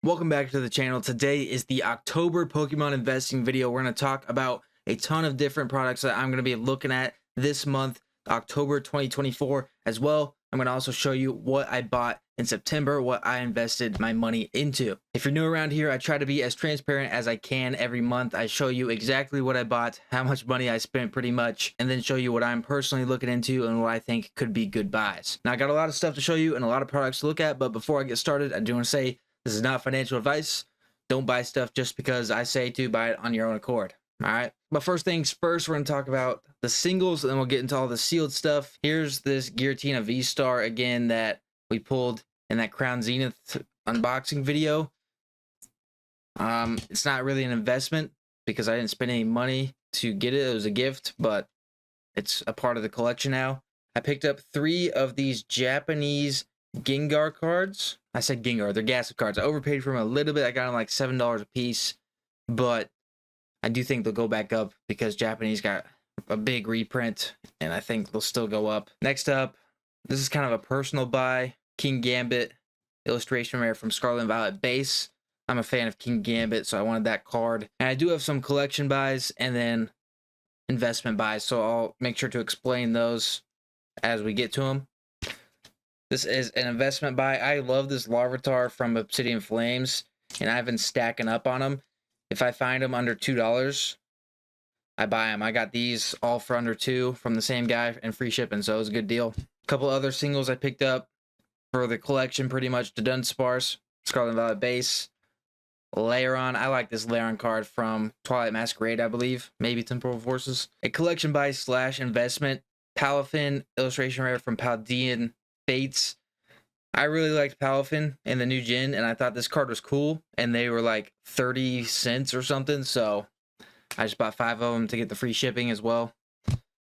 Welcome back to the channel. Today is the October Pokemon investing video. We're going to talk about a ton of different products that I'm going to be looking at this month, October 2024 as well. I'm going to also show you what I bought in September, what I invested my money into. If you're new around here, I try to be as transparent as I can every month. I show you exactly what I bought, how much money I spent pretty much, and then show you what I'm personally looking into and what I think could be good buys. Now, I got a lot of stuff to show you and a lot of products to look at, but before I get started, I do want to say this is not financial advice. Don't buy stuff just because I say to. Buy it on your own accord. All right. But first things first, we're going to talk about the singles, and then we'll get into all the sealed stuff. Here's this Giratina V-Star again that we pulled in that Crown Zenith unboxing video. It's not really an investment because I didn't spend any money to get it. It was a gift, but it's a part of the collection now. I picked up 3 of these Japanese Gengar cards. I said Gengar, they're Gastly cards. I overpaid for them a little bit. I got them like $7 a piece, but I do think they'll go back up because Japanese got a big reprint, and I think they'll still go up. Next up, this is kind of a personal buy. Kingambit illustration rare from Scarlet and Violet base. I'm a fan of Kingambit, so I wanted that card. And I do have some collection buys and then investment buys, so I'll make sure to explain those as we get to them. This is an investment buy. I love this Larvitar from Obsidian Flames, and I've been stacking up on them. If I find them under $2, I buy them. I got these all for under $2 from the same guy and free shipping, so it was a good deal. A couple other singles I picked up for the collection, pretty much the Dunsparce, Scarlet and Violet base, Lairon. I like this Lairon card from Twilight Masquerade, I believe. Maybe Temporal Forces. A collection buy / investment. Palafin illustration rare from Paldean Fates. I really liked Palafin in the new gen, and I thought this card was cool, and they were like 30 cents or something, so I just bought 5 of them to get the free shipping as well.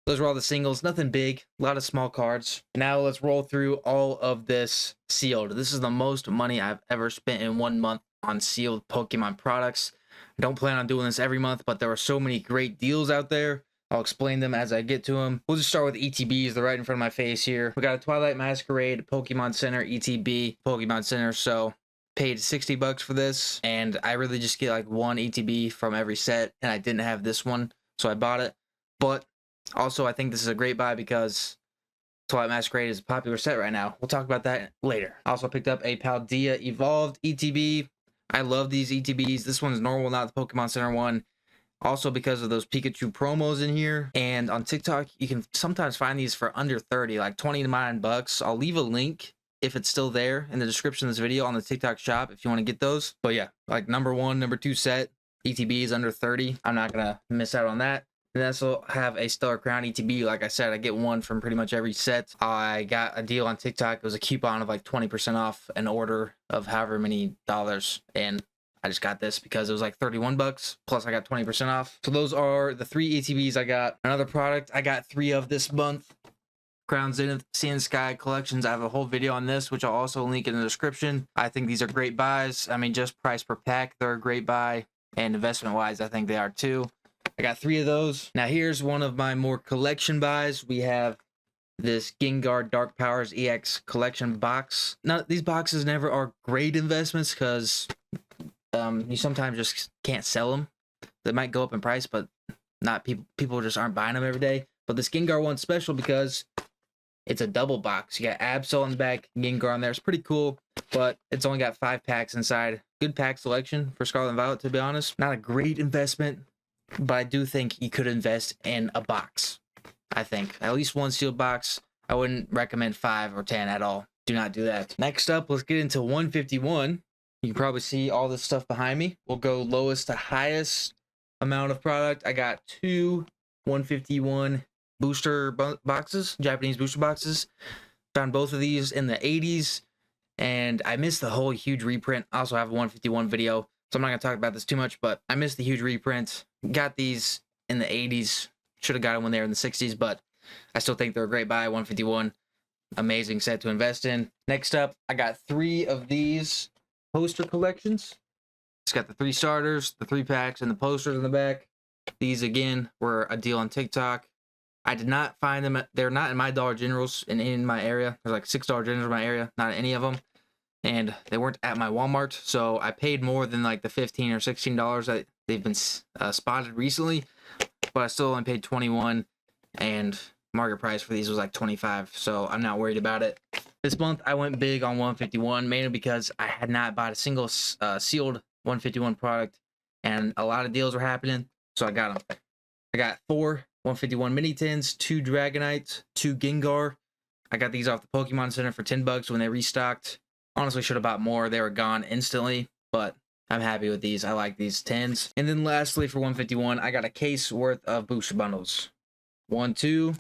Those were all the singles, nothing big, a lot of small cards. Now let's roll through all of this sealed. This is the most money I've ever spent in 1 month on sealed Pokemon products. I don't plan on doing this every month, but there were so many great deals out there. I'll explain them as I get to them. We'll just start with ETBs. They're right in front of my face here. We got a Twilight Masquerade Pokemon Center ETB Pokemon Center. So paid $60 for this, and I really just get like 1 ETB from every set, and I didn't have this one, so I bought it. But also, I think this is a great buy because Twilight Masquerade is a popular set right now. We'll talk about that later. I also picked up a Paldea Evolved ETB. I love these ETBs. This one's normal, not the Pokemon Center one. Also because of those Pikachu promos in here. And on TikTok, you can sometimes find these for under 30, like $29. I'll leave a link if it's still there in the description of this video on the TikTok shop if you want to get those. But yeah, like number 1, number 2 set, ETB is under 30. I'm not going to miss out on that. And I also have a Stellar Crown ETB. Like I said, I get 1 from pretty much every set. I got a deal on TikTok. It was a coupon of like 20% off an order of however many dollars. And I just got this because it was like $31, plus I got 20% off. So those are the 3 ETBs I got. Another product I got 3 of this month. Crown Zenith Sand Sky Collections. I have a whole video on this, which I'll also link in the description. I think these are great buys. I mean, just price per pack, they're a great buy. And investment-wise, I think they are too. I got 3 of those. Now here's one of my more collection buys. We have this Gengar Dark Powers EX collection box. Now, these boxes never are great investments because you sometimes just can't sell them. They might go up in price, but not people just aren't buying them every day. But this Gengar one's special because it's a double box. You got Absol on the back, Gengar on there. It's pretty cool, but it's only got 5 packs inside. Good pack selection for Scarlet and Violet, to be honest. Not a great investment, but I do think you could invest in a box. I think at least 1 sealed box. I wouldn't recommend 5 or 10 at all. Do not do that. Next up, let's get into 151. You can probably see all this stuff behind me. We'll go lowest to highest amount of product. I got 2 151 booster boxes, Japanese booster boxes. Found both of these in the 80s, and I missed the whole huge reprint. I also have a 151 video, so I'm not going to talk about this too much, but I missed the huge reprint. Got these in the 80s. Should have got them when they were in the 60s, but I still think they're a great buy. 151, amazing set to invest in. Next up, I got 3 of these poster collections. It's got the 3 starters, the 3 packs, and the posters in the back. These again were a deal on TikTok. I did not find them. They're not in my Dollar Generals in my area. There's like $6 Generals in my area, not in any of them. and they weren't at my Walmart, so I paid more than like the $15 or $16 that they've been spotted recently, but I still only paid 21, and market price for these was like 25, so I'm not worried about it. This month I went big on 151, mainly because I had not bought a single sealed 151 product, and a lot of deals were happening, so I got them. I got 4 151 mini tins, 2 Dragonites, 2 Gengar. I got these off the Pokemon Center for $10 when they restocked. Honestly, should have bought more. They were gone instantly, but I'm happy with these. I like these tins. And then lastly, for 151, I got a case worth of booster bundles. 1, 2,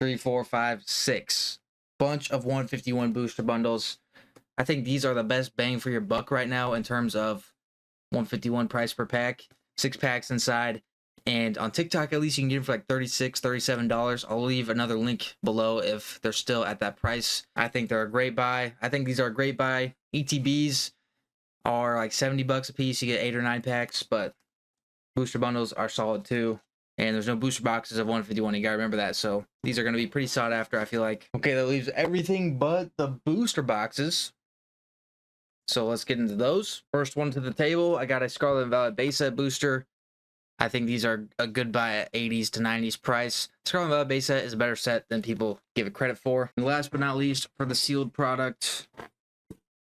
3, 4, 5, 6. Bunch of 151 booster bundles. I think these are the best bang for your buck right now in terms of 151 price per pack. 6 packs inside. And on TikTok, at least you can get them for like $36, $37. I'll leave another link below if they're still at that price. I think they're a great buy. I think these are a great buy. ETBs are like $70 a piece. You get 8 or 9 packs, but booster bundles are solid too. And there's no booster boxes of 151. You gotta remember that. So these are gonna be pretty sought after, I feel like. Okay, that leaves everything but the booster boxes. So let's get into those. First one to the table, I got a Scarlet and Violet base set booster. I think these are a good buy at 80s to 90s price. Scarlet and Violet base set is a better set than people give it credit for. And last but not least, for the sealed product,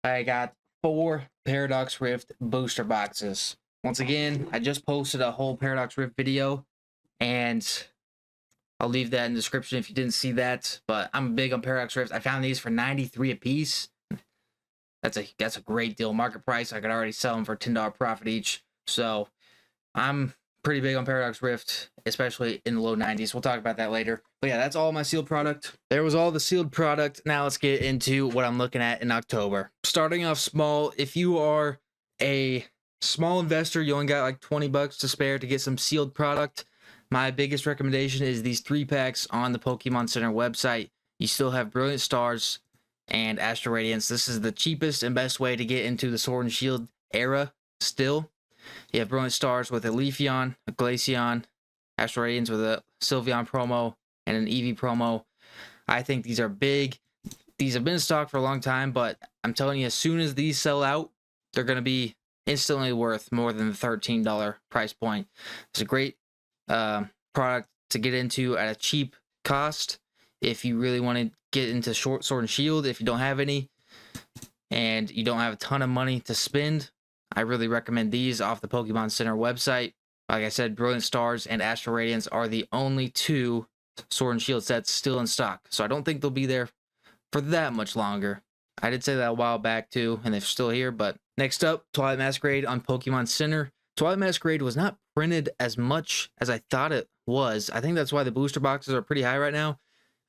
I got 4 Paradox Rift booster boxes. Once again, I just posted a whole Paradox Rift video, and I'll leave that in the description if you didn't see that. But I'm big on Paradox Rift. I found these for 93 a piece. That's a great deal. Market price, I could already sell them for $10 profit each. So I'm pretty big on Paradox Rift, especially in the low 90s. We'll talk about that later. But yeah, that's all my sealed product. There was all the sealed product. Now let's get into what I'm looking at in October. Starting off small, if you are a small investor, you only got like $20 to spare to get some sealed product, my biggest recommendation is these 3 packs on the Pokemon Center website. You still have Brilliant Stars and Astral Radiance. This is the cheapest and best way to get into the Sword and Shield era still. You have Brilliant Stars with a Leafeon, a Glaceon, Astral Radiance with a Sylveon promo, and an Eevee promo. I think these are big. These have been in stock for a long time, but I'm telling you, as soon as these sell out, they're going to be instantly worth more than the $13 price point. It's a great product to get into at a cheap cost if you really want to get into Sword and Shield. If you don't have any and you don't have a ton of money to spend, I really recommend these off the Pokemon Center website. Like I said, Brilliant Stars and Astral Radiance are the only 2 Sword and Shield sets still in stock. So I don't think they'll be there for that much longer. I did say that a while back too, and they're still here. But next up, Twilight Masquerade on Pokemon Center. Twilight Masquerade was not printed as much as I thought it was. I think that's why the booster boxes are pretty high right now.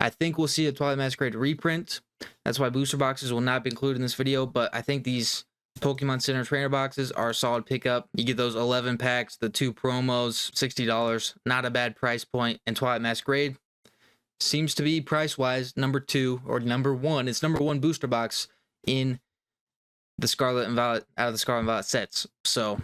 I think we'll see a Twilight Masquerade reprint. That's why booster boxes will not be included in this video, but I think these Pokemon Center trainer boxes are a solid pickup. You get those 11 packs, the 2 promos, $60. Not a bad price point. And Twilight Masquerade seems to be price-wise number 2 or number 1. It's number 1 booster box in the Scarlet and Violet, out of the Scarlet and Violet sets. So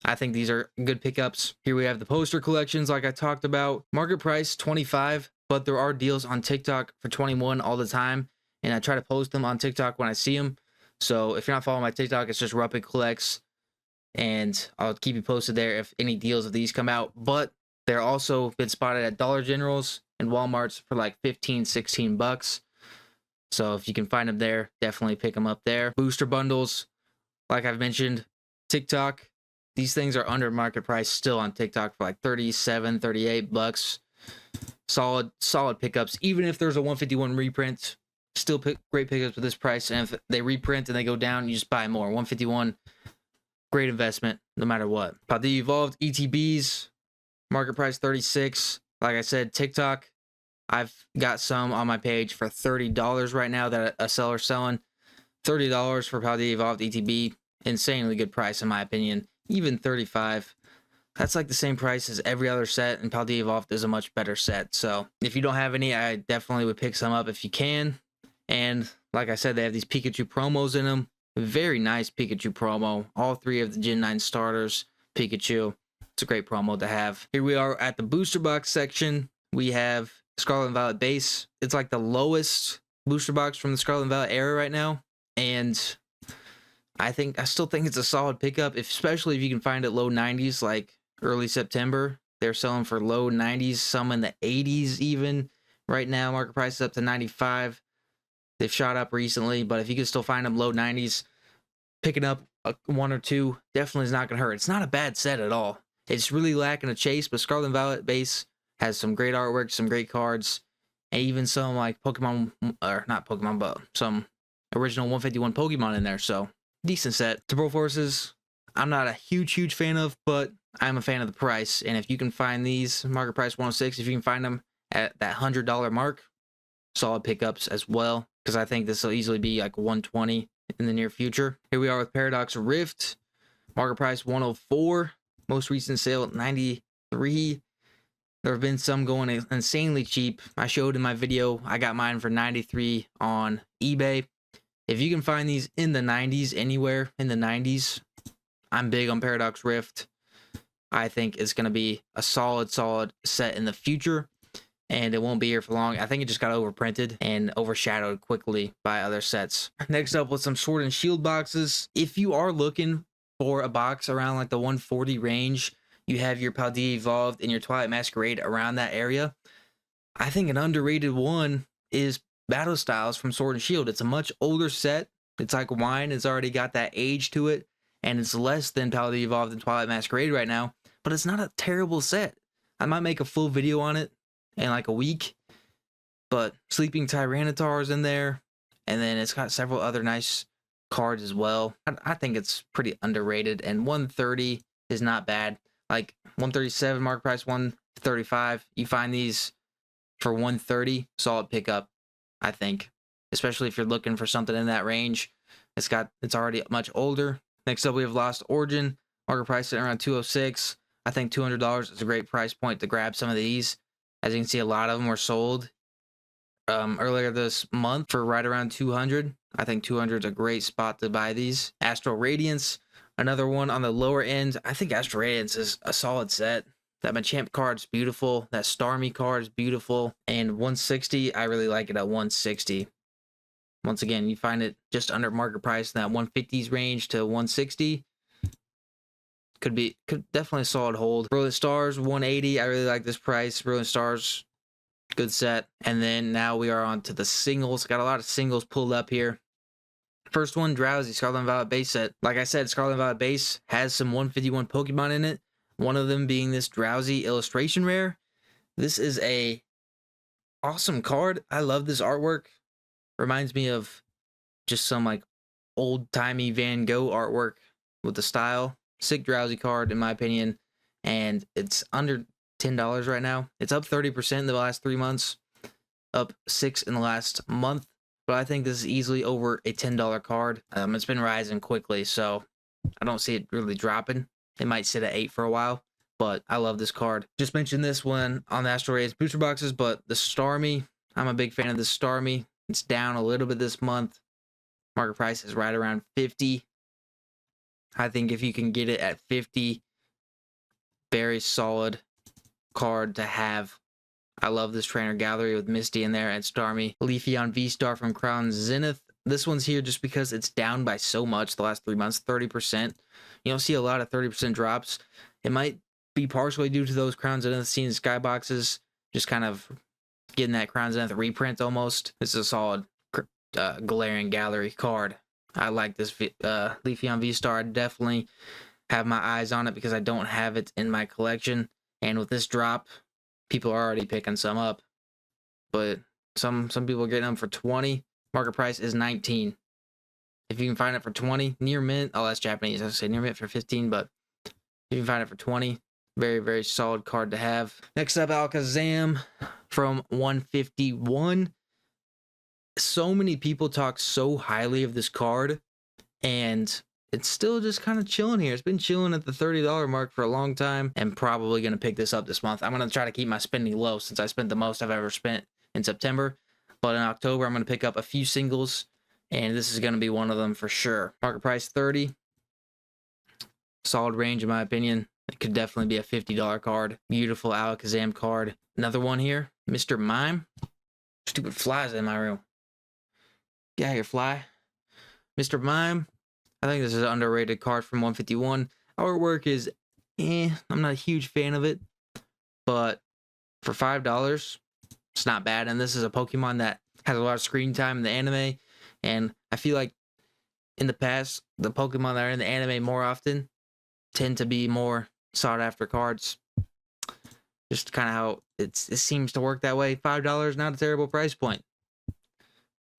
I think these are good pickups. Here we have the poster collections like I talked about. Market price, $25, but there are deals on TikTok for $21 all the time. And I try to post them on TikTok when I see them. So if you're not following my TikTok, it's just Ruppet Collects, and I'll keep you posted there if any deals of these come out. But they're also been spotted at Dollar Generals and Walmarts for like $15, $16. So if you can find them there, definitely pick them up there. Booster bundles, like I've mentioned, TikTok. These things are under market price still on TikTok for like $37, $38. Solid pickups. Even if there's a 151 reprint, still great pickups with this price. And if they reprint and they go down, you just buy more. 151, great investment no matter what. Paldea Evolved ETBs, market price $36. Like I said, TikTok, I've got some on my page for $30 right now that a seller's selling. $30 for Paldea Evolved ETB, insanely good price in my opinion. Even $35. That's like the same price as every other set, and Paldea Evolved is a much better set. So if you don't have any, I definitely would pick some up if you can. And like I said, they have these Pikachu promos in them. Very nice Pikachu promo. All 3 of the Gen 9 starters, Pikachu. It's a great promo to have. Here we are at the booster box section. We have Scarlet and Violet base. It's like the lowest booster box from the Scarlet and Violet era right now. and I still think it's a solid pickup, especially if you can find it low 90s, like early September. They're selling for low 90s, some in the 80s even. Right now, market price is up to 95. They've shot up recently, but if you can still find them low 90s, picking up one or two definitely is not going to hurt. It's not a bad set at all. It's really lacking a chase, but Scarlet and Violet base has some great artwork, some great cards, and even some like Pokemon, or not Pokemon, but some original 151 Pokemon in there. So decent set. Temporal Forces, I'm not a huge fan of, but I'm a fan of the price. And if you can find these, market price 106, if you can find them at that $100 mark, solid pickups as well, because I think this will easily be like 120 in the near future. Here we are with Paradox Rift, market price 104, most recent sale 93. There have been some going insanely cheap. I showed in my video, I got mine for 93 on eBay. If you can find these in the 90s, anywhere in the 90s, I'm big on Paradox Rift. I think it's going to be a solid set in the future, and it won't be here for long. I think it just got overprinted and overshadowed quickly by other sets. Next up with some Sword and Shield boxes. If you are looking for a box around like the 140 range, you have your Paldea Evolved and your Twilight Masquerade around that area, I think an underrated one is Battle Styles from Sword and Shield. It's a much older set. It's like wine. It's already got that age to it, and it's less than Paldea Evolved and Twilight Masquerade right now, but it's not a terrible set. I might make a full video on it in like a week, but Sleeping Tyranitar is in there, and then it's got several other nice cards as well. I think it's pretty underrated, and 130 is not bad. Like 137 market price, 135. You find these for 130, solid pickup, I think, especially if you're looking for something in that range. It's already much older. Next up, we have Lost Origin, market price at around 206. I think $200 is a great price point to grab some of these. As you can see, a lot of them were sold earlier this month for right around 200. I think 200 is a great spot to buy these. Astral Radiance, another one on the lower end. I think Astral Radiance is a solid set. That Machamp card's beautiful. That Starmie card is beautiful. And 160, I really like it at 160. Once again, you find it just under market price in that 150s range to 160. Could definitely a solid hold. Brilliant Stars, 180. I really like this price. Brilliant Stars, good set. And then now we are on to the singles. Got a lot of singles pulled up here. First one, Drowsy, Scarlet and Violet base set. Like I said, Scarlet and Violet base has some 151 Pokemon in it. One of them being this Drowsy illustration rare. This is a awesome card. I love this artwork. Reminds me of just some like old-timey Van Gogh artwork with the style. Sick Drowsy card in my opinion, and it's under $10 right now. It's up 30% in the last 3 months, up 6 in the last month, but I think this is easily over a $10 card. It's been rising quickly, so I don't see it really dropping. It might sit at 8 for a while, but I love this card. Just mentioned this one on the Astral Radiance booster boxes, but the Starmie, I'm a big fan of the Starmie. It's down a little bit this month. Market price is right around 50. I think if you can get it at 50, very solid card to have. I love this Trainer Gallery with Misty in there and Starmie. Leafeon V-Star from Crown Zenith. This one's here just because it's down by so much the last 3 months, 30%. You don't see a lot of 30% drops. It might be partially due to those Crown Zenith Seen Skyboxes, just kind of getting that Crown Zenith reprint almost. This is a solid Galarian Gallery card. I like this Leafeon V-Star. I definitely have my eyes on it because I don't have it in my collection. And with this drop, people are already picking some up. But some people are getting them for 20. Market price is 19. If you can find it for 20, near mint. Oh, that's Japanese. I was say near mint for 15, but if you can find it for 20, very solid card to have. Next up, Alakazam from 151. So many people talk so highly of this card, and it's still just kind of chilling here. It's been chilling at the $30 mark for a long time, and probably going to pick this up this month. I'm going to try to keep my spending low since I spent the most I've ever spent in September, but in October, I'm going to pick up a few singles, and this is going to be one of them for sure. Market price 30. Solid range in my opinion. It could definitely be a $50 card. Beautiful Alakazam card. Another one here, Mr. Mime. Stupid flies in my room. Get out here, fly. Mr. Mime, I think this is an underrated card from 151. Artwork is I'm not a huge fan of it, but for $5, it's not bad. And this is a Pokemon that has a lot of screen time in the anime, and I feel like in the past, the Pokemon that are in the anime more often tend to be more sought after cards. Just kind of how it seems to work that way. $5, not a terrible price point.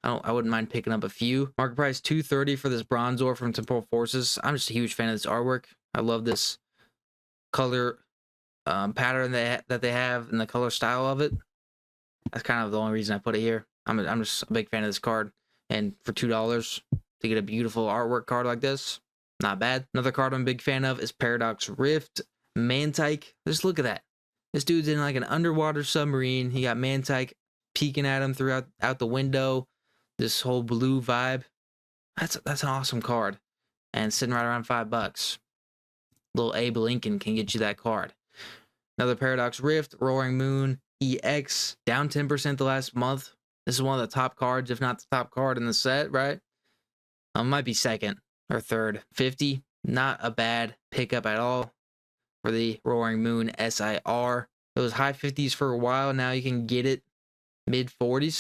I wouldn't mind picking up a few. Market price $230 for this Bronzor from Temporal Forces. I'm just a huge fan of this artwork. I love this color pattern that they have and the color style of it. That's kind of the only reason I put it here. I'm just a big fan of this card. And for $2 to get a beautiful artwork card like this, not bad. Another card I'm a big fan of is Paradox Rift Mantike. Just look at that. This dude's in like an underwater submarine. He got Mantike peeking at him out the window. This whole blue vibe. That's an awesome card. And sitting right around $5. Little Abe Lincoln can get you that card. Another Paradox Rift, Roaring Moon EX, down 10% the last month. This is one of the top cards, if not the top card in the set, right? Might be second or third. 50, not a bad pickup at all for the Roaring Moon SIR. It was high 50s for a while. Now you can get it mid 40s.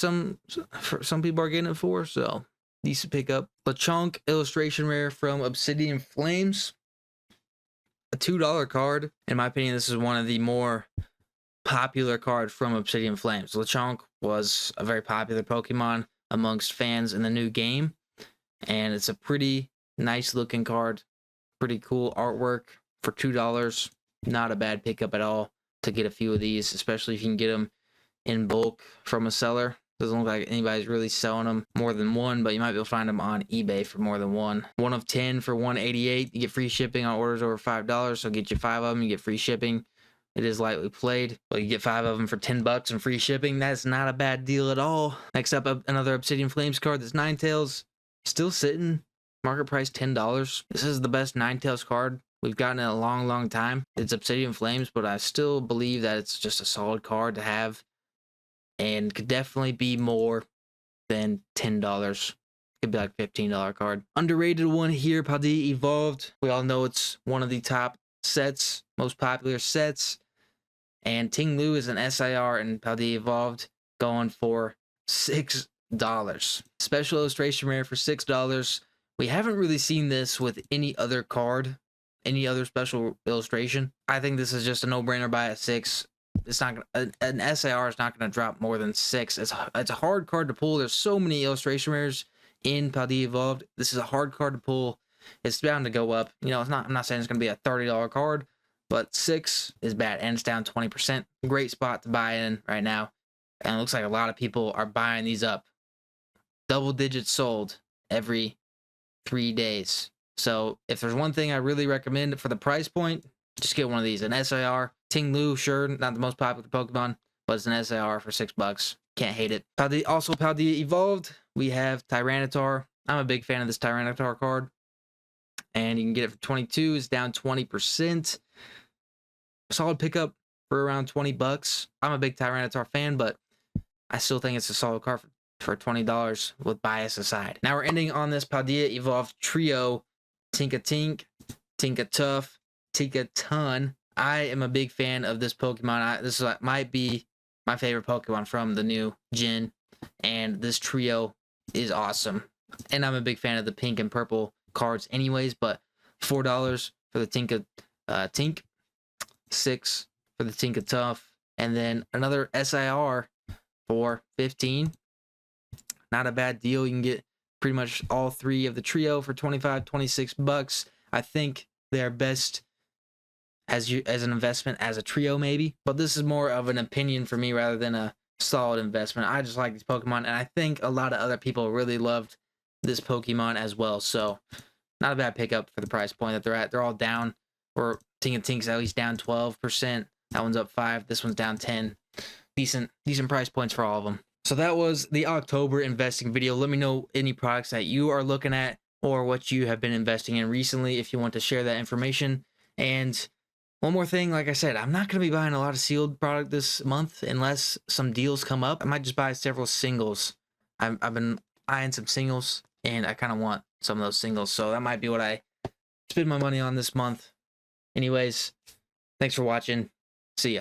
Some people are getting it for, so decent pickup. Lechonk illustration rare from Obsidian Flames. A $2 card. In my opinion, this is one of the more popular cards from Obsidian Flames. Lechonk was a very popular Pokemon amongst fans in the new game, and it's a pretty nice looking card. Pretty cool artwork for $2. Not a bad pickup at all to get a few of these, especially if you can get them in bulk from a seller. Doesn't look like anybody's really selling them more than one, but you might be able to find them on eBay for more than one. 1 of 10 for $188. You get free shipping on orders over $5, so get you 5 of them. You get free shipping. It is lightly played, but you get 5 of them for $10 and free shipping. That's not a bad deal at all. Next up, another Obsidian Flames card. That's Ninetales. Still sitting. Market price $10. This is the best Ninetales card we've gotten in a long, long time. It's Obsidian Flames, but I still believe that it's just a solid card to have and could definitely be more than $10. Could be like $15 card. Underrated one here, Paldea Evolved. We all know it's one of the top sets, most popular sets. And Ting Lu is an SIR and Paldea Evolved going for $6. Special illustration rare for $6. We haven't really seen this with any other card, any other special illustration. I think this is just a no-brainer. Buy at $6. It's not an SIR is not going to drop more than $6. It's a hard card to pull. There's so many illustration rares in Paldea Evolved. This is a hard card to pull. It's bound to go up. You know, I'm not saying it's going to be a $30 card, but $6 is bad, and it's down 20%. Great spot to buy in right now, and it looks like a lot of people are buying these up. Double digits sold every 3 days. So if there's one thing I really recommend for the price point, just get one of these. An SIR. Ting Lu, sure, not the most popular Pokemon, but it's an SIR for $6. Can't hate it. Also, Paldea Evolved, we have Tyranitar. I'm a big fan of this Tyranitar card. And you can get it for $22. It's down 20%. Solid pickup for around $20. I'm a big Tyranitar fan, but I still think it's a solid card for $20 with bias aside. Now we're ending on this Paldea Evolved trio. Tinkatink, Tinkatuff, Tinkaton. I am a big fan of this Pokemon. This might be my favorite Pokemon from the new gen, and this trio is awesome. And I'm a big fan of the pink and purple cards anyways, but $4 for the Tink, $6 for the Tinkatuff, and then another SIR for $15. Not a bad deal. You can get pretty much all 3 of the trio for $25, $26. I think they're best as an investment as a trio maybe, but this is more of an opinion for me rather than a solid investment. I just like these Pokemon, and I think a lot of other people really loved this Pokemon as well, so not a bad pickup for the price point that they're at. They're all down, or Tinkatink's at least down 12%. That one's up 5. This one's down 10. Decent price points for all of them. So that was the October investing video. Let me know any products that you are looking at or what you have been investing in recently if you want to share that information. And one more thing, like I said, I'm not going to be buying a lot of sealed product this month unless some deals come up. I might just buy several singles. I've been eyeing some singles and I kind of want some of those singles. So that might be what I spend my money on this month. Anyways, thanks for watching. See ya.